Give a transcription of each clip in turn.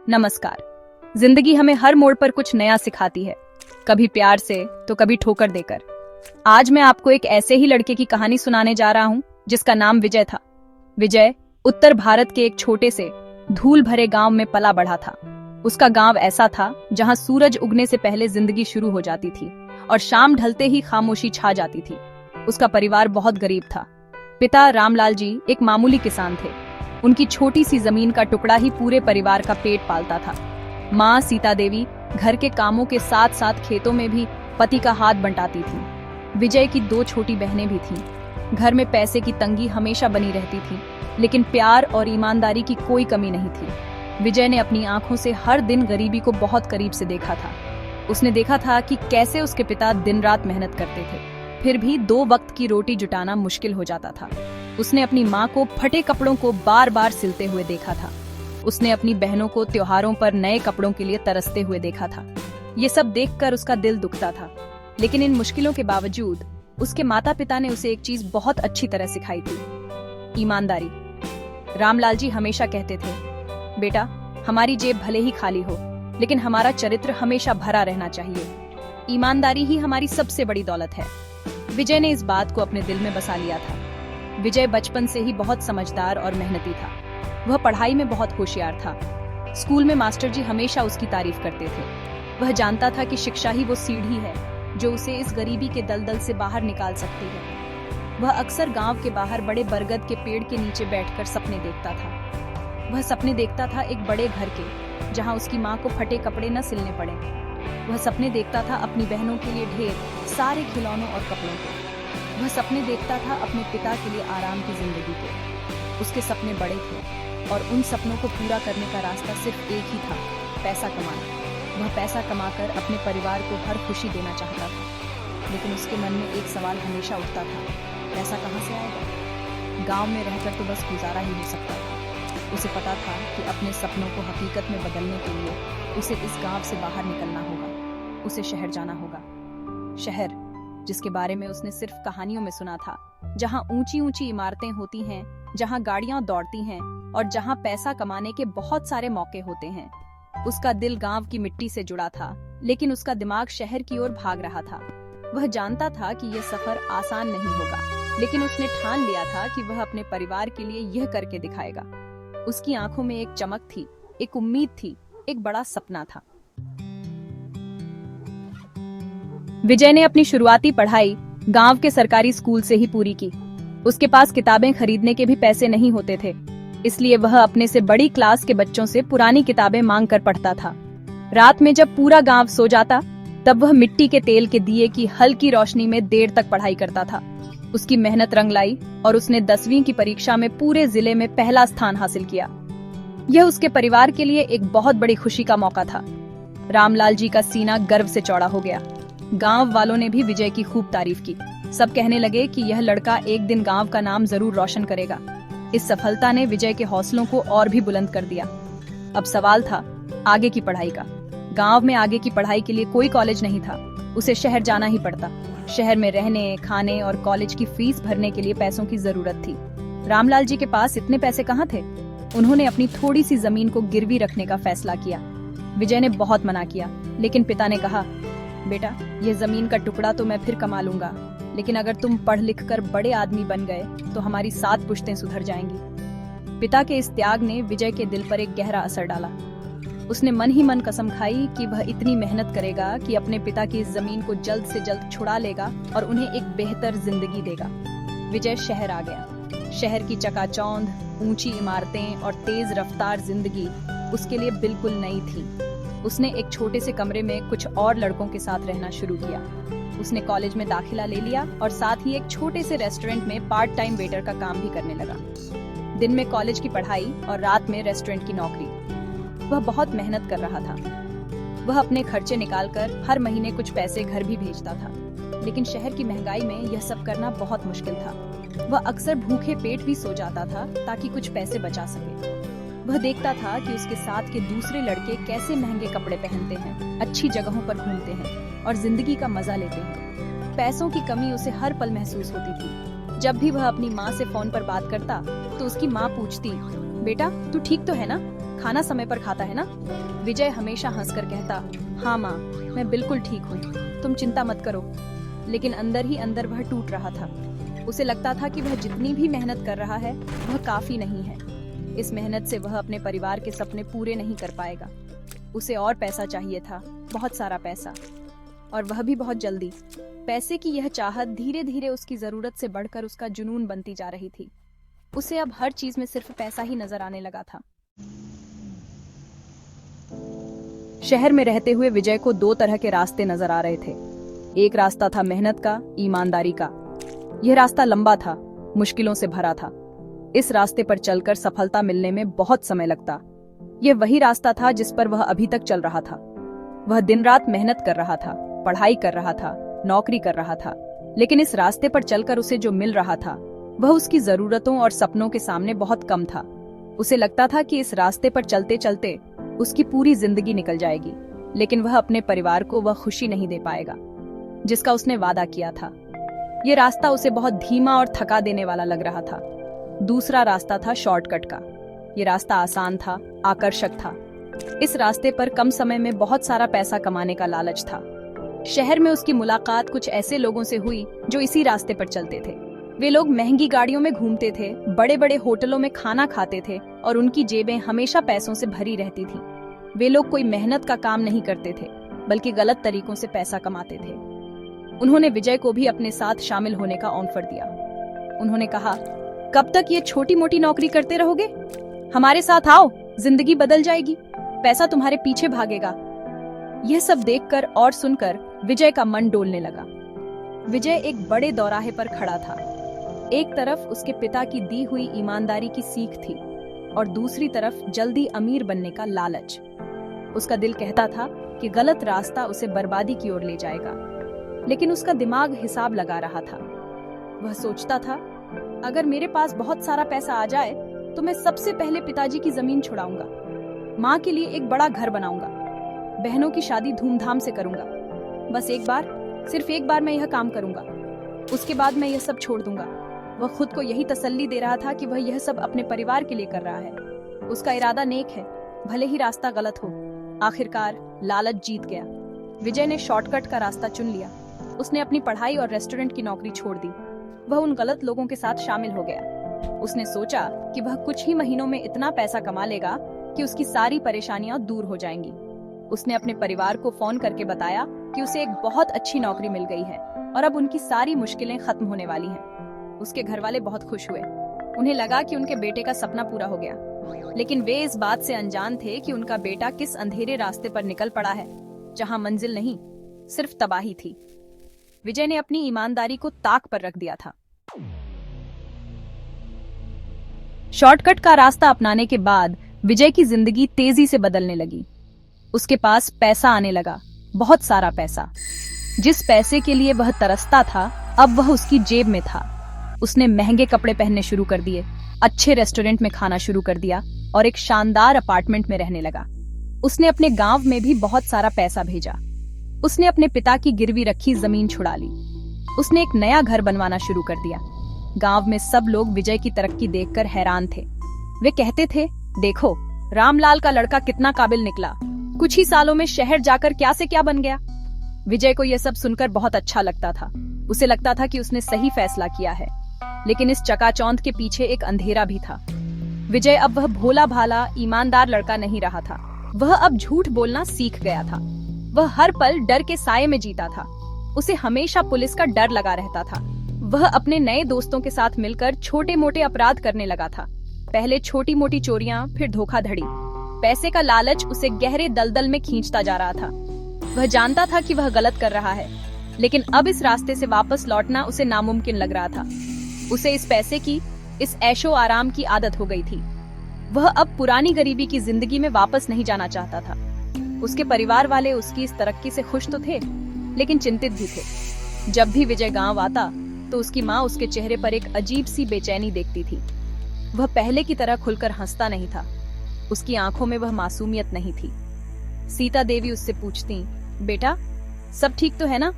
नमस्कार। जिंदगी हमें हर मोड़ पर कुछ नया सिखाती है, कभी प्यार से तो कभी ठोकर देकर। आज मैं आपको एक ऐसे ही लड़के की कहानी सुनाने जा रहा हूं जिसका नाम विजय था। विजय उत्तर भारत के एक छोटे से धूल भरे गांव में पला बढ़ा था। उसका गांव ऐसा था जहां सूरज उगने से पहले जिंदगी शुरू हो जाती थी और शाम ढलते ही खामोशी छा जाती थी। उसका परिवार बहुत गरीब था। पिता रामलाल जी एक मामूली किसान थे। उनकी छोटी सी जमीन का टुकड़ा ही पूरे परिवार का पेट पालता था। माँ सीता देवी घर के कामों के साथ साथ खेतों में भी पति का हाथ बंटाती थी। विजय की 2 छोटी बहनें भी थीं। घर में पैसे की तंगी हमेशा बनी रहती थी, लेकिन प्यार और ईमानदारी की कोई कमी नहीं थी। विजय ने अपनी आंखों से हर दिन गरीबी को बहुत करीब से देखा था। उसने देखा था कि कैसे उसके पिता दिन रात मेहनत करते थे, फिर भी 2 वक्त की रोटी जुटाना मुश्किल हो जाता था। उसने अपनी माँ को फटे कपड़ों को बार बार सिलते हुए देखा था। उसने अपनी बहनों को त्योहारों पर नए कपड़ों के लिए तरसते हुए देखा था। ये सब देखकर उसका दिल दुखता था, लेकिन इन मुश्किलों के बावजूद उसके माता पिता ने उसे एक चीज बहुत अच्छी तरह सिखाई थी, ईमानदारी। रामलाल जी हमेशा कहते थे, बेटा, हमारी जेब भले ही खाली हो, लेकिन हमारा चरित्र हमेशा भरा रहना चाहिए। ईमानदारी ही हमारी सबसे बड़ी दौलत है। विजय ने इस बात को अपने दिल में बसा लिया था। विजय बचपन से ही बहुत समझदार और मेहनती था। वह पढ़ाई में बहुत होशियार था। स्कूल में मास्टर जी हमेशा उसकी तारीफ करते थे। वह जानता था कि शिक्षा ही वो सीढ़ी है जो उसे इस गरीबी के दलदल से बाहर निकाल सकती है। वह अक्सर गांव के बाहर बड़े बरगद के पेड़ के नीचे बैठकर सपने देखता था। वह सपने देखता था एक बड़े घर के, जहां उसकी माँ को फटे कपड़े न सिलने पड़े। वह सपने देखता था अपनी बहनों के लिए ढेर सारे खिलौनों और कपड़ों को। वह सपने देखता था अपने पिता के लिए आराम की जिंदगी के। उसके सपने बड़े थे और उन सपनों को पूरा करने का रास्ता सिर्फ एक ही था, पैसा कमाना। वह पैसा कमाकर अपने परिवार को हर खुशी देना चाहता था, लेकिन उसके मन में एक सवाल हमेशा उठता था, पैसा कहाँ से आएगा? गांव में रहकर तो बस गुजारा ही हो सकता था। उसे पता था कि अपने सपनों को हकीकत में बदलने के लिए उसे इस गांव से बाहर निकलना होगा। उसे शहर जाना होगा। शहर जिसके बारे में उसने सिर्फ कहानियों में सुना था, जहां ऊंची ऊंची इमारतें होती हैं, जहां गाड़ियां दौड़ती हैं और जहां पैसा कमाने के बहुत सारे मौके होते हैं। उसका दिल गांव की मिट्टी से जुड़ा था, लेकिन उसका दिमाग शहर की ओर भाग रहा था। वह जानता था कि यह सफर आसान नहीं होगा, लेकिन उसने ठान लिया था कि वह अपने परिवार के लिए यह करके दिखाएगा। उसकी आंखों में एक चमक थी, एक उम्मीद थी, एक बड़ा सपना था। विजय ने अपनी शुरुआती पढ़ाई गांव के सरकारी स्कूल से ही पूरी की। उसके पास किताबें खरीदने के भी पैसे नहीं होते थे, इसलिए वह अपने से बड़ी क्लास के बच्चों से पुरानी किताबें मांग कर पढ़ता था। रात में जब पूरा गांव सो जाता, तब वह मिट्टी के तेल के दिए की हल्की रोशनी में देर तक पढ़ाई करता था। उसकी मेहनत रंग लाई और उसने 10वीं की परीक्षा में पूरे जिले में पहला स्थान हासिल किया। यह उसके परिवार के लिए एक बहुत बड़ी खुशी का मौका था। रामलाल जी का सीना गर्व से चौड़ा हो गया। गांव वालों ने भी विजय की खूब तारीफ की। सब कहने लगे कि यह लड़का एक दिन गांव का नाम जरूर रोशन करेगा। इस सफलता ने विजय के हौसलों को और भी बुलंद कर दिया। अब सवाल था आगे की पढ़ाई का। गांव में आगे की पढ़ाई के लिए कोई कॉलेज नहीं था। उसे शहर जाना ही पड़ता। शहर में रहने, खाने और कॉलेज की फीस भरने के लिए पैसों की जरूरत थी। रामलाल जी के पास इतने पैसे कहाँ थे? उन्होंने अपनी थोड़ी सी जमीन को गिरवी रखने का फैसला किया। विजय ने बहुत मना किया, लेकिन पिता ने कहा, बेटा, यह जमीन का टुकड़ा तो मैं फिर कमा लूंगा, लेकिन अगर तुम पढ़ लिख कर बड़े आदमी बन गए तो हमारी 7 पुश्तें सुधर जाएंगी। पिता के इस त्याग ने विजय के दिल पर एक गहरा असर डाला। उसने मन ही मन कसम खाई कि वह इतनी मेहनत करेगा कि अपने पिता की इस जमीन को जल्द से जल्द छुड़ा लेगा और उन्हें एक बेहतर जिंदगी देगा। विजय शहर आ गया। शहर की चकाचौंध, ऊंची इमारतें और तेज रफ्तार जिंदगी उसके लिए बिल्कुल नई थी। उसने एक छोटे से कमरे में कुछ और लड़कों के साथ रहना शुरू किया। उसने कॉलेज में दाखिला ले लिया और साथ ही एक छोटे से रेस्टोरेंट में पार्ट टाइम वेटर का काम भी करने लगा। दिन में कॉलेज की पढ़ाई और रात में रेस्टोरेंट की नौकरी। वह बहुत मेहनत कर रहा था। वह अपने खर्चे निकालकर हर महीने कुछ पैसे घर भी भेजता था, लेकिन शहर की महंगाई में यह सब करना बहुत मुश्किल था। वह अक्सर भूखे पेट भी सो जाता था ताकि कुछ पैसे बचा सके। वह देखता था कि उसके साथ के दूसरे लड़के कैसे महंगे कपड़े पहनते हैं, अच्छी जगहों पर घूमते हैं और जिंदगी का मजा लेते हैं। पैसों की कमी उसे हर पल महसूस होती थी। जब भी वह अपनी माँ से फोन पर बात करता तो उसकी माँ पूछती, बेटा तू ठीक तो है ना, खाना समय पर खाता है ना? विजय हमेशा हंसकर कहता, हाँ माँ, मैं बिल्कुल ठीक हूँ, तुम चिंता मत करो। लेकिन अंदर ही अंदर वह टूट रहा था। उसे लगता था कि वह जितनी भी मेहनत कर रहा है वह काफी नहीं है। इस मेहनत से वह अपने परिवार के सपने पूरे नहीं कर पाएगा। उसे और पैसा चाहिए था, बहुत सारा पैसा, और वह भी बहुत जल्दी। पैसे की यह चाहत धीरे धीरे उसकी जरूरत से बढ़कर उसका जुनून बनती जा रही थी। उसे अब हर चीज में सिर्फ पैसा ही नजर आने लगा था। शहर में रहते हुए विजय को दो तरह के रास्ते नजर आ रहे थे। एक रास्ता था मेहनत का, ईमानदारी का। यह रास्ता लंबा था, मुश्किलों से भरा था। इस रास्ते पर चलकर सफलता मिलने में बहुत समय लगता। यह वही रास्ता था जिस पर वह अभी तक चल रहा था। वह दिन रात मेहनत कर रहा था, पढ़ाई कर रहा था, नौकरी कर रहा था, लेकिन इस रास्ते पर चलकर उसे जो मिल रहा था वह उसकी जरूरतों और सपनों के सामने बहुत कम था। उसे लगता था कि इस रास्ते पर चलते चलते उसकी पूरी जिंदगी निकल जाएगी, लेकिन वह अपने परिवार को वह खुशी नहीं दे पाएगा जिसका उसने वादा किया था। ये रास्ता उसे बहुत धीमा और थका देने वाला लग रहा था। दूसरा रास्ता था शॉर्टकट का। ये रास्ता आसान था, आकर्षक था। इस रास्ते पर कम समय में बहुत सारा पैसा कमाने का लालच था। शहर में उसकी मुलाकात कुछ ऐसे लोगों से हुई जो इसी रास्ते पर चलते थे। वे लोग महंगी गाड़ियों में घूमते थे, बड़े बड़े होटलों में खाना खाते थे और उनकी जेबें हमेशा पैसों से भरी रहती थी। वे लोग कोई मेहनत का काम नहीं करते थे, बल्कि गलत तरीकों से पैसा कमाते थे। उन्होंने विजय को भी अपने साथ शामिल होने का ऑफर दिया। उन्होंने कहा, कब तक ये छोटी मोटी नौकरी करते रहोगे? हमारे साथ आओ, जिंदगी बदल जाएगी, पैसा तुम्हारे पीछे भागेगा। यह सब देखकर और सुनकर विजय का मन डोलने लगा। विजय एक बड़े दौराहे पर खड़ा था। एक तरफ उसके पिता की दी हुई ईमानदारी की सीख थी और दूसरी तरफ जल्दी अमीर बनने का लालच। उसका दिल कहता था कि गलत रास्ता उसे बर्बादी की ओर ले जाएगा, लेकिन उसका दिमाग हिसाब लगा रहा था। वह सोचता था, अगर मेरे पास बहुत सारा पैसा आ जाए तो मैं सबसे पहले पिताजी की जमीन छुड़ाऊंगा, माँ के लिए एक बड़ा घर बनाऊंगा, बहनों की शादी धूमधाम से करूंगा। बस एक बार, सिर्फ एक बार मैं यह काम करूंगा, उसके बाद मैं यह सब छोड़ दूंगा। वह खुद को यही तसल्ली दे रहा था कि वह यह सब अपने परिवार के लिए कर रहा है। उसका इरादा नेक है, भले ही रास्ता गलत हो। आखिरकार लालच जीत गया। विजय ने शॉर्टकट का रास्ता चुन लिया। उसने अपनी पढ़ाई और रेस्टोरेंट की नौकरी छोड़ दी। वह उन गलत लोगों के साथ शामिल हो गया। उसने सोचा कि वह कुछ ही महीनों में इतना पैसा कमा लेगा कि उसकी सारी परेशानियां दूर हो जाएंगी। उसने अपने परिवार को फोन करके बताया कि उसे एक बहुत अच्छी नौकरी मिल गई है और अब उनकी सारी मुश्किलें खत्म होने वाली हैं। उसके घर वाले बहुत खुश हुए। उन्हें लगा कि उनके बेटे का सपना पूरा हो गया, लेकिन वे इस बात से अनजान थे कि उनका बेटा किस अंधेरे रास्ते पर निकल पड़ा है, जहां मंजिल नहीं, सिर्फ तबाही थी। विजय ने अपनी ईमानदारी को ताक पर रख दिया था। शॉर्टकट का रास्ता अपनाने के बाद विजय की जिंदगी तेजी से बदलने लगी। उसके पास पैसा आने लगा, बहुत सारा पैसा। जिस पैसे के लिए वह तरसता था, अब वह उसकी जेब में था। उसने महंगे कपड़े पहनने शुरू कर दिए, अच्छे रेस्टोरेंट में खाना शुरू कर दिया और एक शानदार अपार्टमेंट में रहने लगा। उसने अपने गांव में भी बहुत सारा पैसा भेजा। उसने अपने पिता की गिरवी रखी जमीन छुड़ा ली। उसने एक नया घर बनवाना शुरू कर दिया। गांव में सब लोग विजय की तरक्की देखकर हैरान थे। वे कहते थे, देखो रामलाल का लड़का कितना काबिल निकला, कुछ ही सालों में शहर जाकर क्या से क्या बन गया। विजय को यह सब सुनकर बहुत अच्छा लगता था। उसे लगता था कि उसने सही फैसला किया है, लेकिन इस चकाचौंध के पीछे एक अंधेरा भी था। विजय अब वह भोला भाला ईमानदार लड़का नहीं रहा था। वह अब झूठ बोलना सीख गया था। वह हर पल डर के साये में जीता था। उसे हमेशा पुलिस का डर लगा रहता था। वह अपने नए दोस्तों के साथ मिलकर छोटे मोटे अपराध करने लगा था। पहले छोटी मोटी चोरियां, फिर धोखाधड़ी। पैसे का लालच उसे गहरे दलदल में खींचता जा रहा था। वह जानता था कि वह गलत कर रहा है, लेकिन अब इस रास्ते से वापस लौटना उसे नामुमकिन लग रहा था। उसे इस पैसे की, इस ऐशो आराम की आदत हो गई थी। वह अब पुरानी गरीबी की जिंदगी में वापस नहीं जाना चाहता था। उसके परिवार वाले उसकी इस तरक्की से खुश तो थे, लेकिन चिंतित भी थे। जब भी विजय गांव आता तो उसकी माँ उसके चेहरे पर एक अजीब सी बेचैनी देखती थी। वह पहले की तरह खुलकर हंसता नहीं था। उसकी आंखों में वह मासूमियत नहीं थी। सीता देवी उससे पूछती, बेटा सब ठीक तो है ना?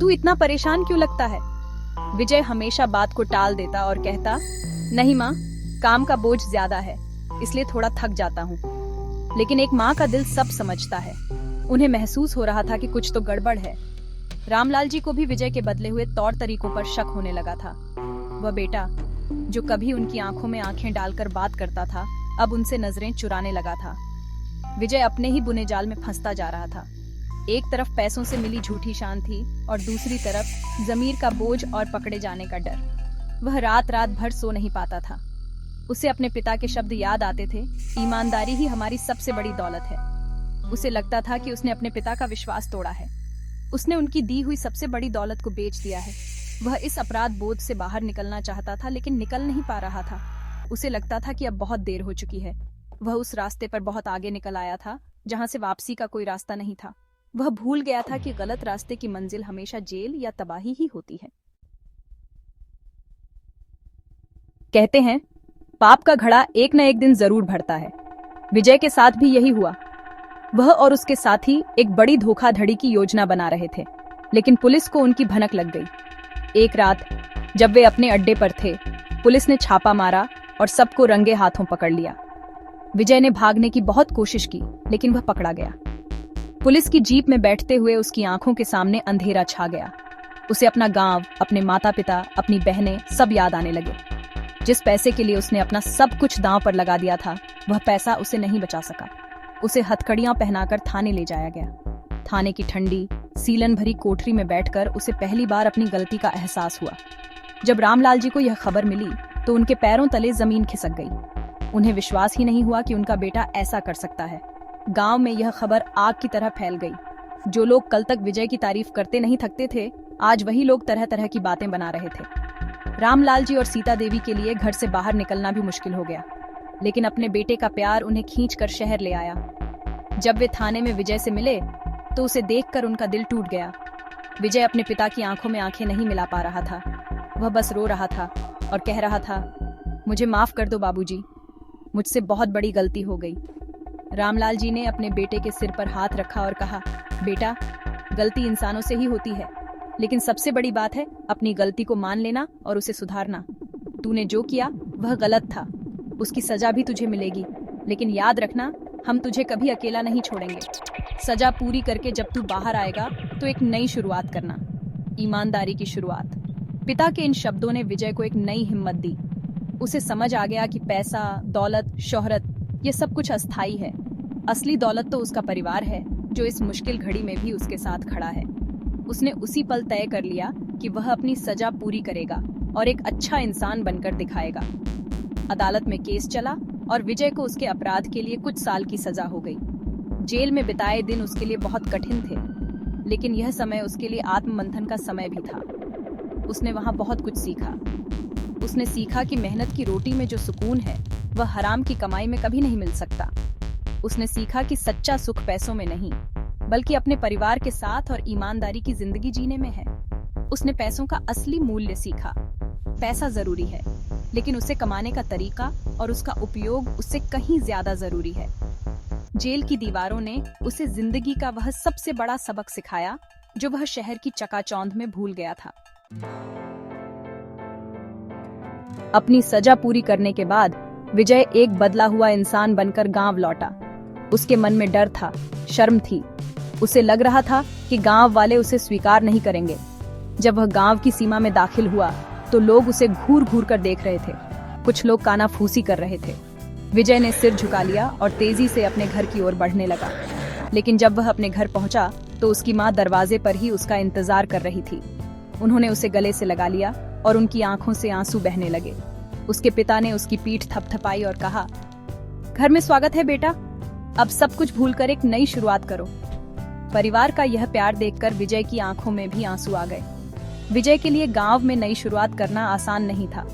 तू इतना परेशान क्यों लगता है? विजय हमेशा बात को टाल देता और कहता, नहीं माँ, काम का बोझ ज्यादा है, इसलिए थोड़ा थक जाता हूँ। लेकिन एक माँ का दिल सब समझता है। उन्हें महसूस हो रहा था कि कुछ तो गड़बड़ है। रामलाल जी को भी विजय के बदले हुए तौर तरीकों पर शक होने लगा था। वह बेटा जो कभी उनकी आंखों में आंखें डालकर बात करता था, अब उनसे नजरें चुराने लगा था। विजय अपने ही बुने जाल में फंसता जा रहा था। एक तरफ पैसों से मिली झूठी शांति और दूसरी तरफ जमीर का बोझ और पकड़े जाने का डर। वह रात रात भर सो नहीं पाता था। उसे अपने पिता के शब्द याद आते थे, ईमानदारी ही हमारी सबसे बड़ी दौलत है। उसे लगता था कि उसने अपने पिता का विश्वास तोड़ा है। उसने उनकी दी हुई सबसे बड़ी दौलत को बेच दिया है। वह इस अपराध बोध से बाहर निकलना चाहता था, लेकिन निकल नहीं पा रहा था। उसे लगता था कि अब बहुत देर हो चुकी है। वह उस रास्ते पर बहुत आगे निकल आया था जहां से वापसी का कोई रास्ता नहीं था। वह भूल गया था कि गलत रास्ते की मंजिल हमेशा जेल या तबाही ही होती है। कहते हैं पाप का घड़ा एक न एक दिन जरूर भरता है। विजय के साथ भी यही हुआ। वह और उसके साथी एक बड़ी धोखाधड़ी की योजना बना रहे थे, लेकिन पुलिस को उनकी भनक लग गई। एक रात जब वे अपने अड्डे पर थे, पुलिस ने छापा मारा और सबको रंगे हाथों पकड़ लिया। विजय ने भागने की बहुत कोशिश की, लेकिन वह पकड़ा गया। पुलिस की जीप में बैठते हुए उसकी आंखों के सामने अंधेरा छा गया। उसे अपना गांव, अपने माता पिता, अपनी बहनें सब याद आने लगे। जिस पैसे के लिए उसने अपना सब कुछ दांव पर लगा दिया था, वह पैसा उसे नहीं बचा सका। उसे हथकड़ियां पहनाकर थाने ले जाया गया। थाने की ठंडी सीलन भरी कोठरी में बैठकर उसे पहली बार अपनी गलती का एहसास हुआ। जब रामलाल जी को यह खबर मिली तो उनके पैरों तले जमीन खिसक गई। उन्हें विश्वास ही नहीं हुआ कि उनका बेटा ऐसा कर सकता है। गांव में यह खबर आग की तरह फैल गई। जो लोग कल तक विजय की तारीफ करते नहीं थकते थे, आज वही लोग तरह तरह की बातें बना रहे थे। रामलाल जी और सीता देवी के लिए घर से बाहर निकलना भी मुश्किल हो गया, लेकिन अपने बेटे का प्यार उन्हें खींचकर शहर ले आया। जब वे थाने में विजय से मिले तो उसे देखकर उनका दिल टूट गया। विजय अपने पिता की आंखों में आंखें नहीं मिला पा रहा था। वह बस रो रहा था और कह रहा था, मुझे माफ कर दो बाबूजी, मुझसे बहुत बड़ी गलती हो गई। रामलाल जी ने अपने बेटे के सिर पर हाथ रखा और कहा, बेटा, गलती इंसानों से ही होती है, लेकिन सबसे बड़ी बात है अपनी गलती को मान लेना और उसे सुधारना। तूने जो किया वह गलत था, उसकी सजा भी तुझे मिलेगी, लेकिन याद रखना हम तुझे कभी अकेला नहीं छोड़ेंगे। सजा पूरी करके जब तू बाहर आएगा तो एक नई शुरुआत करना, ईमानदारी की शुरुआत। पिता के इन शब्दों ने विजय को एक नई हिम्मत दी। उसे समझ आ गया कि पैसा, दौलत, शोहरत ये सब कुछ अस्थायी है। असली दौलत तो उसका परिवार है, जो इस मुश्किल घड़ी में भी उसके साथ खड़ा है। उसने उसी पल तय कर लिया कि वह अपनी सजा पूरी करेगा और एक अच्छा इंसान बनकर दिखाएगा। अदालत में केस चला और विजय को उसके अपराध के लिए कुछ साल की सजा हो गई। जेल में बिताए दिन उसके लिए बहुत कठिन थे, लेकिन यह समय उसके लिए आत्ममंथन का समय भी था। उसने वहां बहुत कुछ सीखा। उसने सीखा कि मेहनत की रोटी में जो सुकून है वह हराम की कमाई में कभी नहीं मिल सकता। उसने सीखा कि सच्चा सुख पैसों में नहीं, बल्कि अपने परिवार के साथ और ईमानदारी की जिंदगी जीने में है। उसने पैसों का असली मूल्य सीखा। पैसा जरूरी है, लेकिन उसे कमाने का तरीका और उसका उपयोग उससे कहीं ज्यादा जरूरी है। जेल की दीवारों ने उसे जिंदगी का वह सबसे बड़ा सबक सिखाया जो वह शहर की चकाचौंध में भूल गया था। अपनी सजा पूरी करने के बाद विजय एक बदला हुआ इंसान बनकर गांव लौटा। उसके मन में डर था, शर्म थी। उसे लग रहा था कि गांव वाले उसे स्वीकार नहीं करेंगे। जब वह गांव की सीमा में दाखिल हुआ तो लोग उसे घूर घूर कर देख रहे थे। कुछ लोग कानाफूसी कर रहे थे। विजय ने सिर झुका लिया और तेजी से अपने घर की ओर बढ़ने लगा। लेकिन जब वह अपने घर पहुंचा तो उसकी माँ दरवाजे पर ही उसका इंतजार कर रही थी। उन्होंने उसे गले से लगा लिया और उनकी आंखों से आंसू बहने लगे। उसके पिता ने उसकी पीठ थपथपाई और कहा, घर में स्वागत है बेटा, अब सब कुछ भूलकर एक नई शुरुआत करो। परिवार का यह प्यार देखकर विजय की आंखों में भी आंसू आ गए। विजय के लिए गांव में नई शुरुआत करना आसान नहीं था।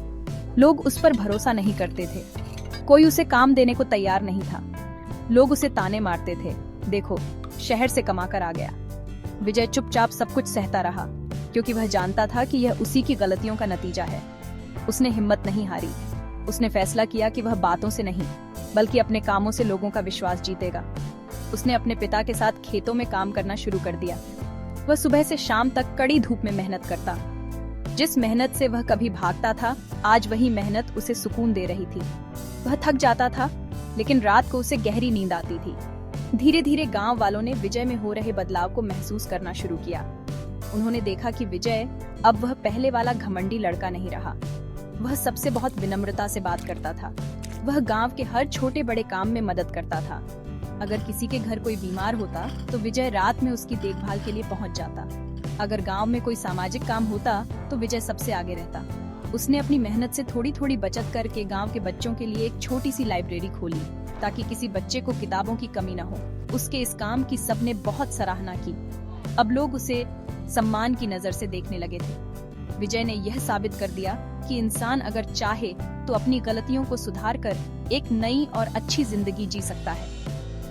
लोग उस पर भरोसा नहीं करते थे। कोई उसे काम देने को तैयार नहीं था। लोग उसे ताने मारते थे, देखो शहर से कमाकर आ गया। विजय चुपचाप सब कुछ सहता रहा, क्योंकि वह जानता था कि यह उसी की गलतियों का नतीजा है। उसने हिम्मत नहीं हारी। उसने फैसला किया कि वह बातों से नहीं, बल्कि अपने कामों से लोगों का विश्वास जीतेगा। उसने अपने पिता के साथ खेतों में काम करना शुरू कर दिया। वह सुबह से शाम तक कड़ी धूप में मेहनत करता। जिस मेहनत से वह कभी भागता था, आज वही मेहनत उसे सुकून दे रही थी। वह थक जाता था लेकिन रात को उसे गहरी नींद आती थी। धीरे धीरे गांव वालों ने विजय में हो रहे बदलाव को महसूस करना शुरू किया। उन्होंने देखा कि विजय अब वह पहले वाला घमंडी लड़का नहीं रहा। वह सबसे बहुत विनम्रता से बात करता था। वह गांव के हर छोटे बड़े काम में मदद करता था। अगर किसी के घर कोई बीमार होता तो विजय रात में उसकी देखभाल के लिए पहुंच जाता। अगर गांव में कोई सामाजिक काम होता तो विजय सबसे आगे रहता। उसने अपनी मेहनत से थोड़ी थोड़ी बचत करके गांव के बच्चों के लिए एक छोटी सी लाइब्रेरी खोली ताकि किसी बच्चे को किताबों की कमी न हो। उसके इस काम की सबने बहुत सराहना की। अब लोग उसे सम्मान की नजर से देखने लगे थे। विजय ने यह साबित कर दिया कि इंसान अगर चाहे तो अपनी गलतियों को सुधार कर एक नई और अच्छी जिंदगी जी सकता है।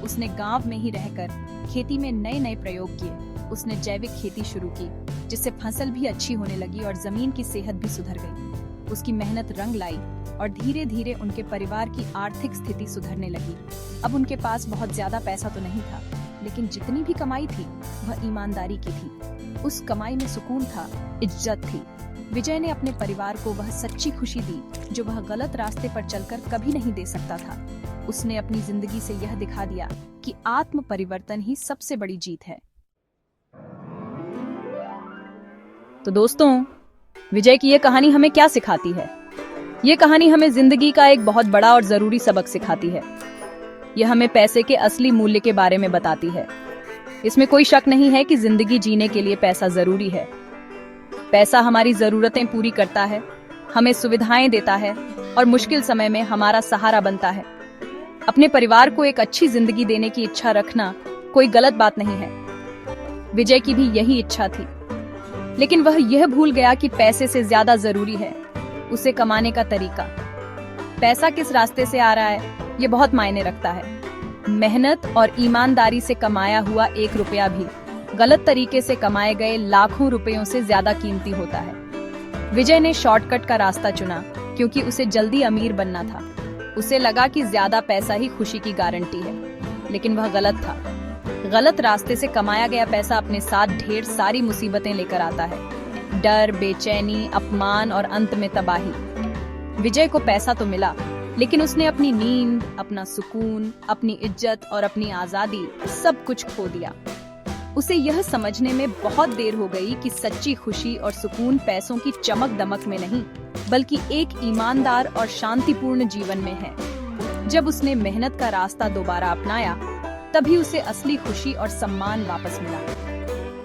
उसने गांव में ही रहकर खेती में नए नए प्रयोग किए। उसने जैविक खेती शुरू की, जिससे फसल भी अच्छी होने लगी और जमीन की सेहत भी सुधर गई। उसकी मेहनत रंग लाई और धीरे धीरे उनके परिवार की आर्थिक स्थिति सुधरने लगी। अब उनके पास बहुत ज्यादा पैसा तो नहीं था, लेकिन जितनी भी कमाई थी वह ईमानदारी की थी। उस कमाई में सुकून था, इज्जत थी। विजय ने अपने परिवार को वह सच्ची खुशी दी जो वह गलत रास्ते पर चलकर कभी नहीं दे सकता था। उसने अपनी जिंदगी से यह दिखा दिया कि आत्म परिवर्तन ही सबसे बड़ी जीत है। तो दोस्तों, विजय की ये कहानी हमें क्या सिखाती है? ये कहानी हमें जिंदगी का एक बहुत बड़ा और जरूरी सबक सिखाती है। यह हमें पैसे के असली मूल्य के बारे में बताती है। इसमें कोई शक नहीं है कि जिंदगी जीने के लिए पैसा जरूरी है। पैसा हमारी जरूरतें पूरी करता है, हमें सुविधाएं देता है और मुश्किल समय में हमारा सहारा बनता है। अपने परिवार को एक अच्छी जिंदगी देने की इच्छा रखना कोई गलत बात नहीं है। विजय की भी यही इच्छा थी, लेकिन वह यह भूल गया कि पैसे से ज्यादा जरूरी है उसे कमाने का तरीका। पैसा किस रास्ते से आ रहा है ये बहुत मायने रखता है। मेहनत और ईमानदारी से कमाया हुआ 1 रुपया भी गलत तरीके से कमाए गए लाखों रुपयों से ज्यादा कीमती होता है। विजय ने शॉर्टकट का रास्ता चुना क्योंकि उसे जल्दी अमीर बनना था। उसे लगा कि ज्यादा पैसा ही खुशी की गारंटी है, लेकिन वह गलत था। गलत रास्ते से कमाया गया पैसा अपने साथ ढेर सारी मुसीबतें लेकर आता है। डर, बेचैनी, अपमान और अंत में तबाही। विजय को पैसा तो मिला, लेकिन उसने अपनी नींद, अपना सुकून, अपनी इज्जत और अपनी आजादी सब कुछ खो दिया। उसे यह समझने में बहुत देर हो गई कि सच्ची खुशी और सुकून पैसों की चमक दमक में नहीं, बल्कि एक ईमानदार और शांतिपूर्ण जीवन में है। जब उसने मेहनत का रास्ता दोबारा अपनाया, तभी उसे असली खुशी और सम्मान वापस मिला।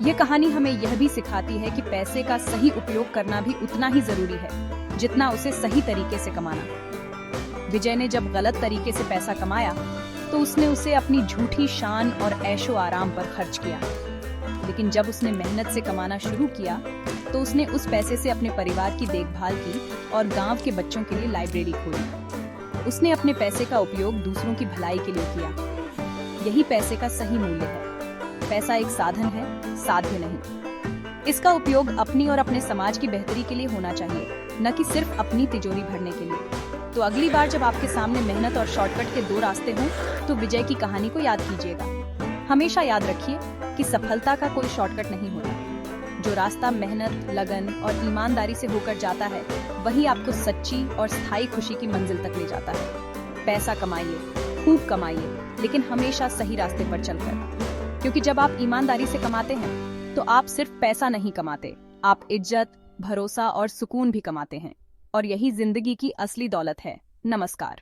यह कहानी हमें यह भी सिखाती है कि पैसे का सही उपयोग करना भी उतना ही जरूरी है जितना उसे सही तरीके से कमाना। विजय ने जब गलत तरीके से पैसा कमाया तो उसने उसे अपनी झूठी शान और ऐशो आराम पर खर्च किया। लेकिन जब उसने मेहनत से कमाना शुरू किया तो उसने उस पैसे से अपने परिवार की देखभाल की और गांव के बच्चों के लिए लाइब्रेरी खोली। उसने अपने पैसे का उपयोग दूसरों की भलाई के लिए किया। यही पैसे का सही मूल्य है। पैसा एक साधन है, साध्य नहीं। इसका उपयोग अपनी और अपने समाज की बेहतरी के लिए होना चाहिए, न कि सिर्फ अपनी तिजोरी भरने के लिए। तो अगली बार जब आपके सामने मेहनत और शॉर्टकट के 2 रास्ते हों, तो विजय की कहानी को याद कीजिएगा। हमेशा याद रखिए कि सफलता का कोई शॉर्टकट नहीं होता। जो रास्ता मेहनत, लगन और ईमानदारी से होकर जाता है, वही आपको सच्ची और स्थायी खुशी की मंजिल तक ले जाता है। पैसा कमाइए, खूब कमाइए, लेकिन हमेशा सही रास्ते पर चलकर। क्योंकि जब आप ईमानदारी से कमाते हैं, तो आप सिर्फ पैसा नहीं कमाते, आप इज्जत, भरोसा और सुकून भी कमाते हैं। और यही जिंदगी की असली दौलत है। नमस्कार।